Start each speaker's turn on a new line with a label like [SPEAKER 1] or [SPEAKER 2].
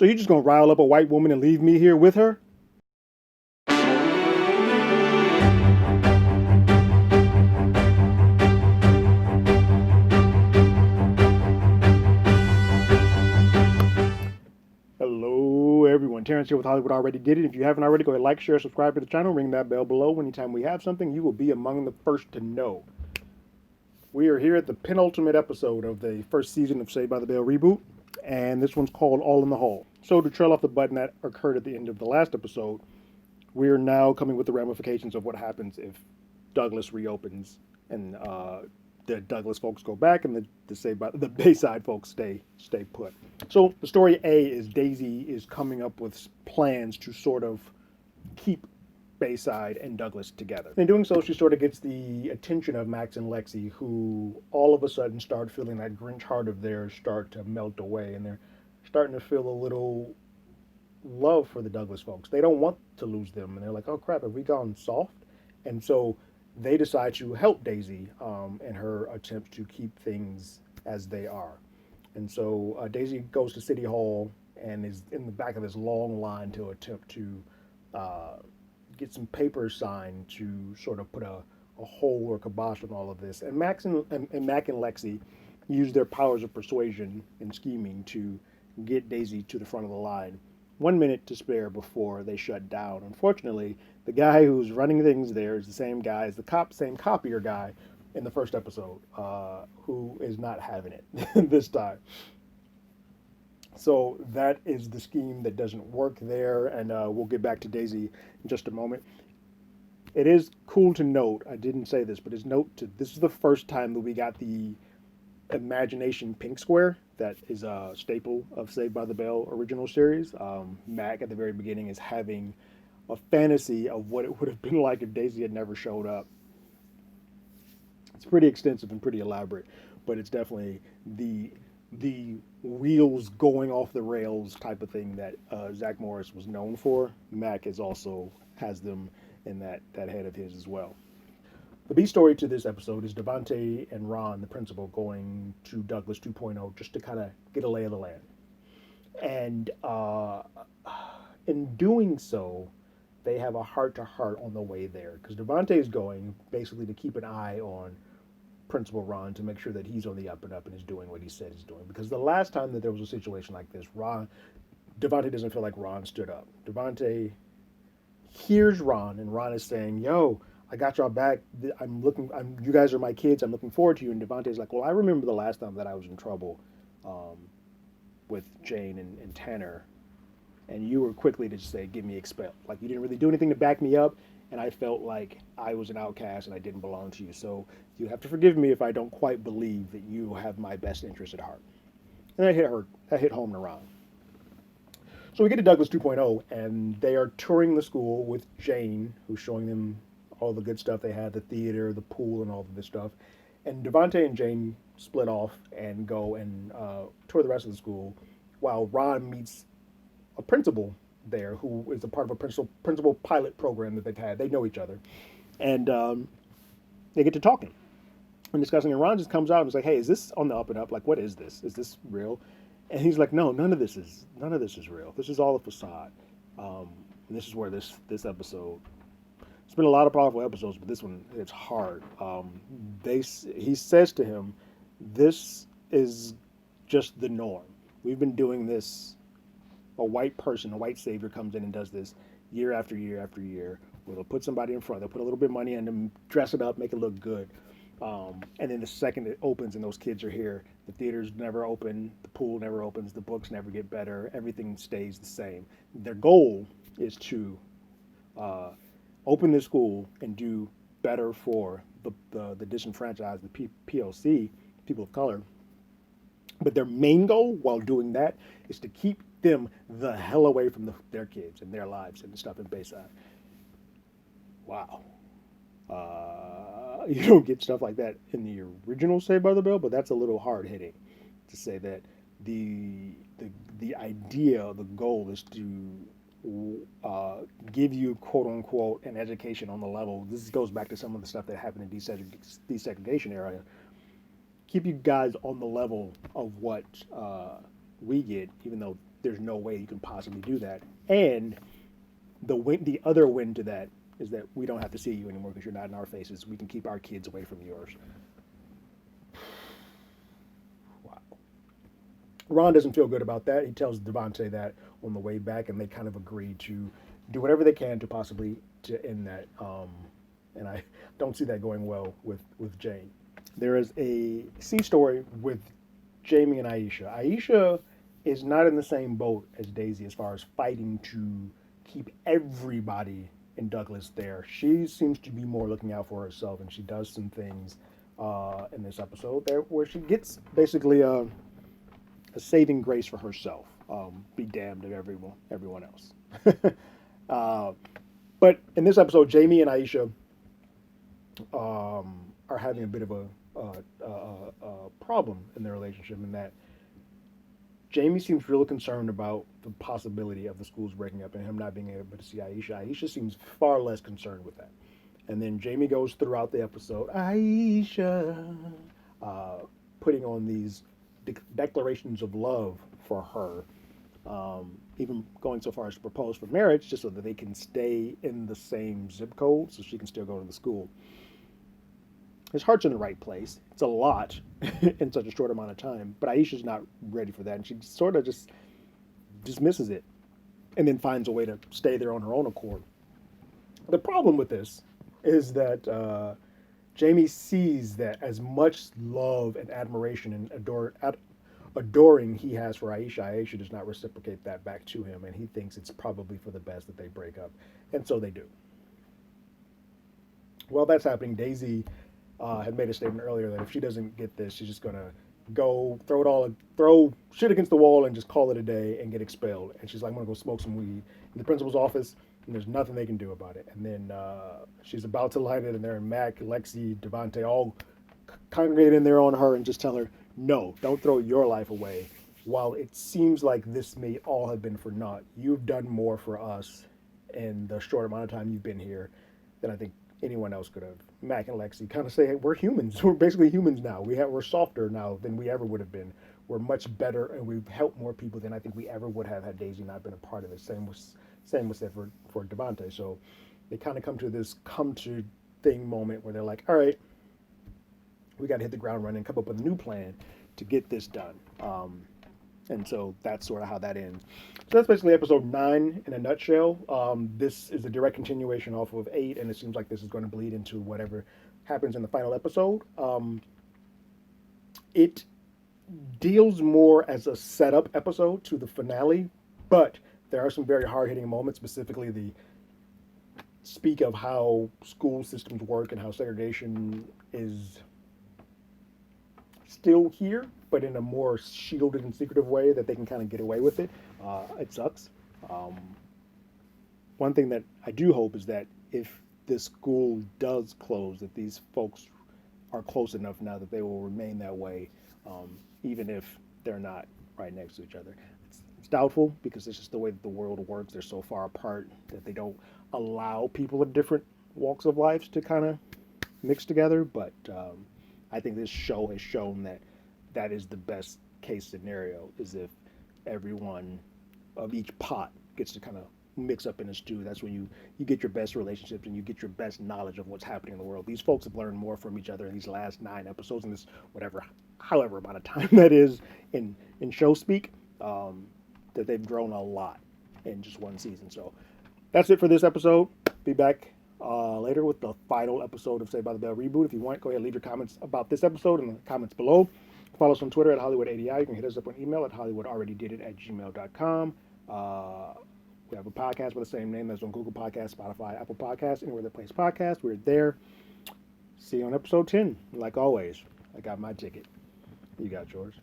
[SPEAKER 1] So you just gonna rile up a white woman and leave me here with her? Hello, everyone. Terrence here with Hollywood Already Did It. If you haven't already, go ahead, like, share, subscribe to the channel, ring that bell below. Anytime we have something, you will be among the first to know. We are here at the penultimate episode of the first season of Saved by the Bell Reboot, and this one's called All in the Hall. So, to trail off the button that occurred at the end of the last episode, we are now coming with the ramifications of what happens if Douglas reopens and the Douglas folks go back and the Bayside folks stay put. So the story A is Daisy is coming up with plans to sort of keep Bayside and Douglas together. In doing so, she sort of gets the attention of Max and Lexi, who all of a sudden start feeling that Grinch heart of theirs start to melt away, and they're starting to feel a little love for the Douglas folks. They don't want to lose them, and they're like, "Oh crap, have we gone soft?" And so they decide to help Daisy in her attempts to keep things as they are. And so Daisy goes to City Hall and is in the back of this long line to attempt to uh, get some papers signed to sort of put a hole or kibosh on all of this. And Mac and Lexi use their powers of persuasion and scheming to get Daisy to the front of the line. 1 minute to spare before they shut down. Unfortunately, the guy who's running things there is the same guy as same copier guy in the first episode, who is not having it this time. So that is the scheme that doesn't work there, and we'll get back to Daisy in just a moment. It is cool to note, I didn't say this, but this is the first time that we got the imagination pink square that is a staple of Saved by the Bell original series. Mac at the very beginning is having a fantasy of what it would have been like if Daisy had never showed up. It's pretty extensive and pretty elaborate, but it's definitely the wheels going off the rails type of thing that Zach Morris was known for. Mac is also has them in that head of his as well. The B story to this episode is Devante and Ron, the principal, going to Douglas 2.0 just to kind of get a lay of the land. And in doing so, they have a heart to heart on the way there because Devante is going basically to keep an eye on Principal Ron to make sure that he's on the up and up and is doing what he said he's doing. Because the last time that there was a situation like this, Devante doesn't feel like Ron stood up. Devante hears Ron, and Ron is saying, "Yo, I got y'all back. You guys are my kids. I'm looking forward to you." And Devontae's like, "Well, I remember the last time that I was in trouble um, with Jane and Tanner, and you were quickly to just say, get me expelled. Like, you didn't really do anything to back me up, and I felt like I was an outcast and I didn't belong to you. So you have to forgive me if I don't quite believe that you have my best interest at heart." And that hit home to Ron. So we get to Douglas 2.0, and they are touring the school with Jane, who's showing them all the good stuff they had, the theater, the pool, and all of this stuff. And Devante and Jane split off and go and tour the rest of the school, while Ron meets a principal there who is a part of a principal pilot program that they've had. They know each other, and they get to talking and discussing. And Ron just comes out and is like, "Hey, is this on the up and up? Like, what is this? Is this real?" And he's like, "No, none of this is real. This is all a facade." And this is where this episode. It's been a lot of powerful episodes, but this one it's hard. He says to him, "This is just the norm. We've been doing this. A white person, a white savior comes in and does this year after year after year. Where they'll put somebody in front, they'll put a little bit of money in them, dress it up, make it look good. And then the second it opens and those kids are here, the theaters never open, the pool never opens, the books never get better, everything stays the same. Their goal is to open this school and do better for the disenfranchised, the POC, people of color. But their main goal while doing that is to keep them the hell away from their kids and their lives and stuff in Bayside." Wow. You don't get stuff like that in the original Saved by the Bell, but that's a little hard hitting to say that the idea, the goal is to give you quote unquote an education on the level. This goes back to some of the stuff that happened in desegregation area. Keep you guys on the level of what we get, even though there's no way you can possibly do that. And the other win to that is that we don't have to see you anymore because you're not in our faces. We can keep our kids away from yours. Wow. Ron doesn't feel good about that. He tells Devontae that on the way back, and they kind of agree to do whatever they can to possibly to end that. And I don't see that going well with Jane. There is a C story with Jamie and Aisha. Aisha is not in the same boat as Daisy as far as fighting to keep everybody in Douglas there. She seems to be more looking out for herself, and she does some things in this episode there where she gets basically a saving grace for herself. Be damned to everyone else. uh, but in this episode, Jamie and Aisha are having a bit of a problem in their relationship in that Jamie seems really concerned about the possibility of the schools breaking up and him not being able to see Aisha. Aisha seems far less concerned with that. And then Jamie goes throughout the episode, Aisha, uh, putting on these declarations of love for her, even going so far as to propose for marriage just so that they can stay in the same zip code so she can still go to the school. His heart's in the right place. It's a lot in such a short amount of time, but Aisha's not ready for that, and she sort of just dismisses it and then finds a way to stay there on her own accord. The problem with this is that Jamie sees that as much love and admiration and adoring he has for Aisha, Aisha does not reciprocate that back to him, and he thinks it's probably for the best that they break up, and so they do. While that's happening, Daisy had made a statement earlier that if she doesn't get this, she's just gonna go throw shit against the wall and just call it a day and get expelled. And she's like, I'm gonna go smoke some weed in the principal's office, and there's nothing they can do about it. And then she's about to light it, and there, Mac, Lexi, Devontae all congregate in there on her and just tell her, no, don't throw your life away. While it seems like this may all have been for naught, you've done more for us in the short amount of time you've been here than I think anyone else could have. Mac and Lexi kind of say, hey, we're humans. We're basically humans now. We're softer now than we ever would have been. We're much better, and we've helped more people than I think we ever would have had Daisy not been a part of it. Same was said for Devontae. So they kind of come to this thing moment where they're like, all right, we got to hit the ground running, come up with a new plan to get this done. And so that's sort of how that ends. So that's basically episode 9 in a nutshell. This is a direct continuation off of 8, and it seems like this is going to bleed into whatever happens in the final episode. It deals more as a setup episode to the finale, but there are some very hard-hitting moments, specifically the speak of how school systems work and how segregation is still here, but in a more shielded and secretive way that they can kind of get away with it. It sucks. One thing that I do hope is that if this school does close, that these folks are close enough now that they will remain that way, even if they're not right next to each other. It's doubtful because it's just the way that the world works. They're so far apart that they don't allow people of different walks of life to kind of mix together, but I think this show has shown that that is the best case scenario, is if everyone of each pot gets to kind of mix up in a stew. That's when you get your best relationships and you get your best knowledge of what's happening in the world. These folks have learned more from each other in these last 9 episodes, in this however amount of time that is in show speak, that they've grown a lot in just one season. So that's it for this episode. Be back later with the final episode of Saved by the Bell Reboot. If you want, go ahead and leave your comments about this episode in the comments below. Follow us on Twitter at HollywoodADI. You can hit us up on email at HollywoodAlreadyDidIt@gmail.com. We have a podcast with the same name that's on Google Podcasts, Spotify, Apple Podcasts, anywhere that plays podcasts. We're there. See you on episode 10. Like always, I got my ticket. You got yours.